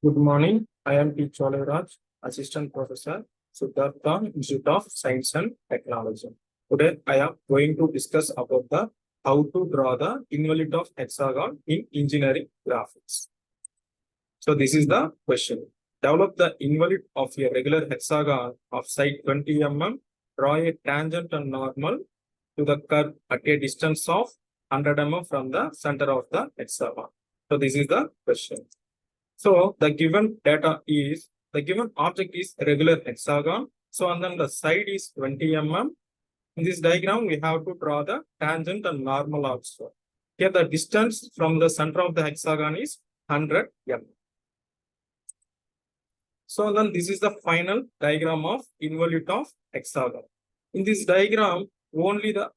Good morning. I am P. Cholai, Assistant Professor, Siddhartha Institute of Science and Technology. Today, I am going to discuss about the how to draw the involute of hexagon in engineering graphics. So this is the question. Develop the involute of a regular hexagon of side 20 mm. Draw a tangent and normal to the curve at a distance of 100 mm from the center of the hexagon. So this is the question. So the given data is, the given object is a regular hexagon. So and then the side is 20 mm. In this diagram, we have to draw the tangent and normal also. Here the distance from the center of the hexagon is 100 mm. So then this is the final diagram of involute of hexagon. In this diagram, only the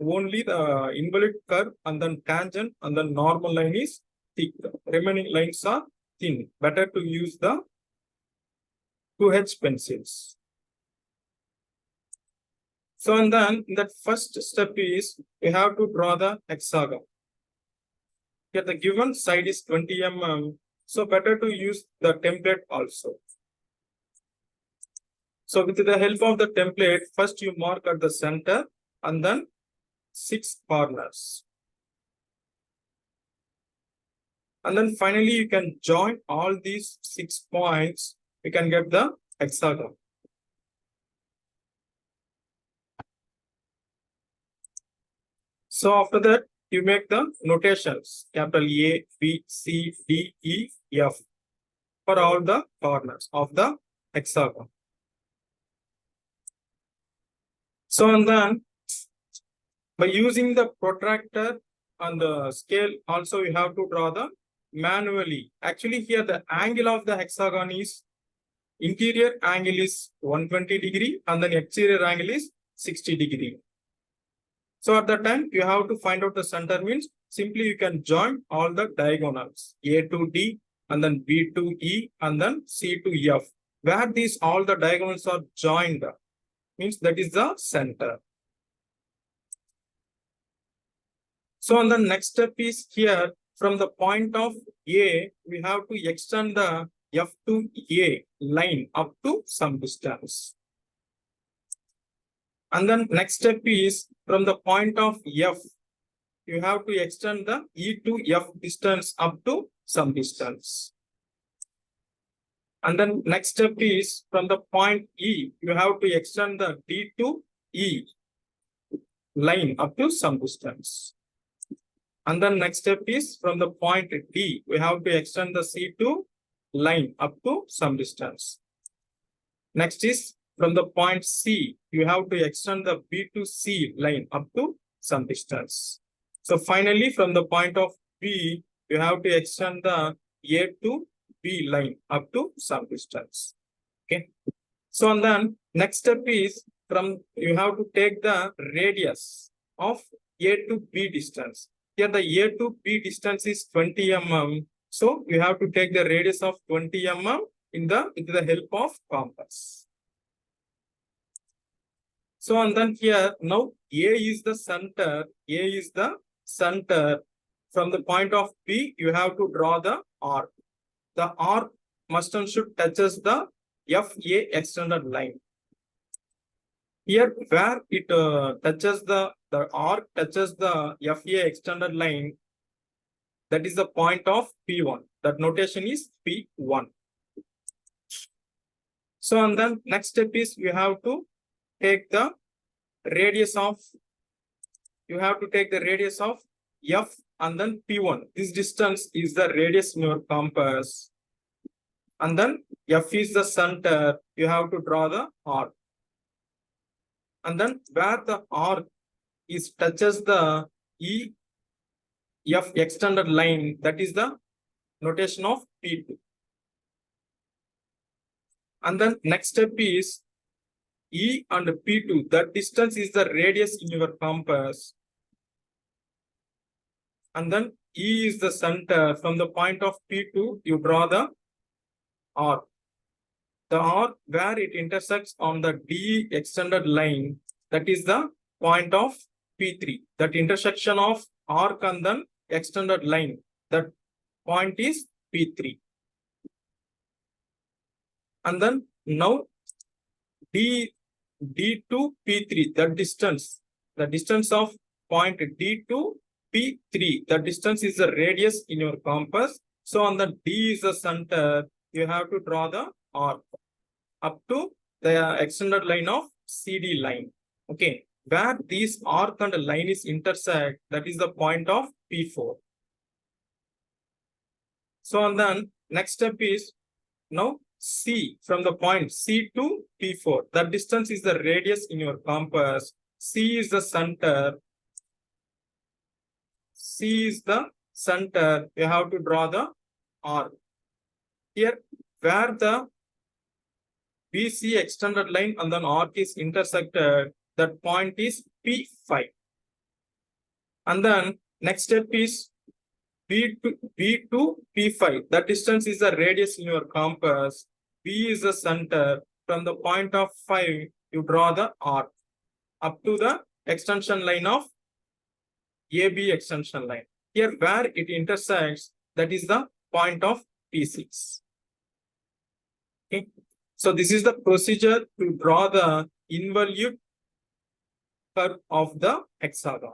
involute curve and then tangent and then normal line is thick. Remaining lines are thin. Better to use the 2H pencils. So and then that first step is we have to draw the hexagon. Here the given side is 20 mm. So better to use the template also. So with the help of the template, first you mark at the center and then 6 corners. And then finally you can join all these 6 points. You can get the hexagon. So after that, you make the notations, capital A, B, C, D, E, F for all the corners of the hexagon. So and then by using the protractor and the scale, also you have to draw the manually. Actually here the angle of the hexagon is, interior angle is 120 degree and then exterior angle is 60 degree. So at that time you have to find out the center, means simply you can join all the diagonals A to D and then B to E and then C to F. Where these all the diagonals are joined means that is the center. So and the next step is here from the point of A, we have to extend the F to A line up to some distance. And then next step is from the point of F, you have to extend the E to F distance up to some distance. And then next step is from the point E, you have to extend the D to E line up to some distance. And then next step is from the point D, we have to extend the C to line up to some distance. Next is from the point C, you have to extend the B to C line up to some distance. So finally, from the point of B, you have to extend the A to B line up to some distance. Okay. So and then next step is from, you have to take the radius of A to B distance. Here the A to B distance is 20 mm. So you have to take the radius of 20 mm with the help of compass. So and then here now A is the center. A is the center. From the point of B, you have to draw the arc. The arc must and should touches the FA extended line. Here where it touches the arc touches the FA extended line, that is the point of P1. That notation is P1. So and then next step is you have to take the radius of, F and then P1. This distance is the radius in your compass. And then F is the center. You have to draw the arc. And then where the arc is touches the F extended line, that is the notation of P2. And then next step is E and P2. That distance is the radius in your compass. And then E is the center. From the point of P2, you draw the arc. The arc where it intersects on the D extended line, that is the point of P3. That intersection of arc and then extended line, that point is P3. And then now D to P3, the distance of point D to P3, the distance is the radius in your compass. So on the D is the center, you have to draw the arc up to the extended line of CD line. Okay, where these arc and line is intersect, that is the point of P4. So and then next step is now C, from the point C to P4. That distance is the radius in your compass. C is the center. C is the center. You have to draw the arc. Here, where the BC extended line and then arc is intersected, that point is P5. And then next step is B to P5. That distance is the radius in your compass. B is the center. From the point of 5, you draw the arc up to the extension line of AB extension line. Here where it intersects, that is the point of P6. Okay. So this is the procedure to draw the involute curve of the hexagon.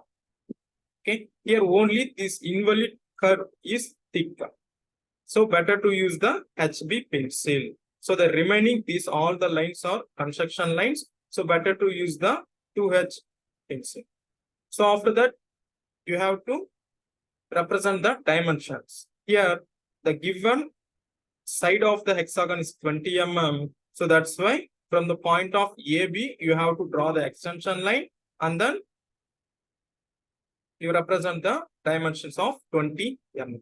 Okay. Here only this involute curve is thicker. So better to use the HB pencil. So the remaining, these all the lines are construction lines. So better to use the 2H pencil. So after that, you have to represent the dimensions. Here, the given side of the hexagon is 20 mm. So that's why from the point of AB, you have to draw the extension line and then you represent the dimensions of 20 mm.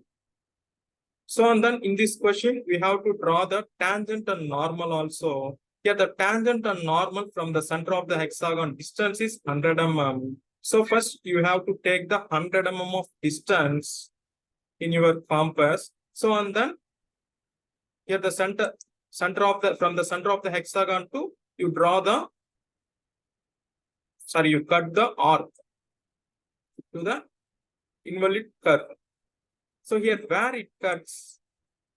So and then in this question, we have to draw the tangent and normal also. Here the tangent and normal from the center of the hexagon distance is 100 mm. So first you have to take the 100 mm of distance in your compass. So and then here the from the center of the hexagon to you draw the you cut the arc to the involute curve. So here where it cuts,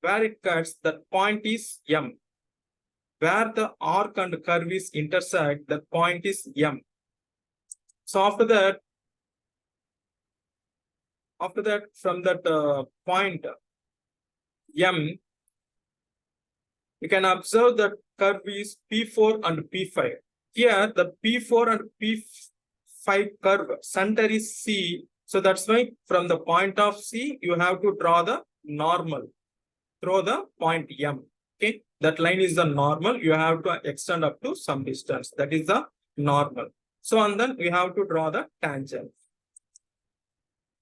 that point is M. Where the arc and curve is intersect, that point is M. So after that from that point M, you can observe that curve is P4 and P5. Here the P4 and P5 curve center is C. So that's why from the point of C, you have to draw the normal through the point M. Okay, that line is the normal. You have to extend up to some distance. That is the normal. So and then we have to draw the tangent.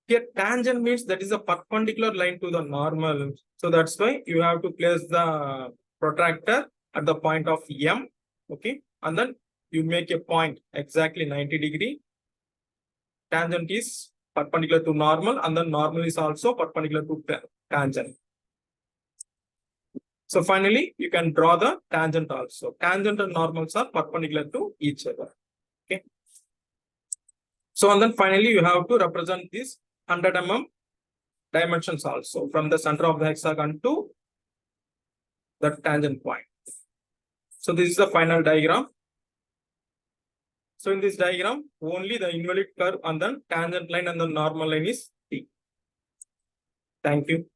Here tangent means that is a perpendicular line to the normal. So that's why you have to place the protractor at the point of M. Okay, and then you make a point exactly 90 degree. Tangent is perpendicular to normal and then normal is also perpendicular to tangent. So finally, you can draw the tangent also. Tangent and normals are perpendicular to each other. Okay. So and then finally, you have to represent this 100 mm dimensions also from the center of the hexagon to the tangent point. So this is the final diagram. So in this diagram, only the involute curve and then tangent line and the normal line is T. Thank you.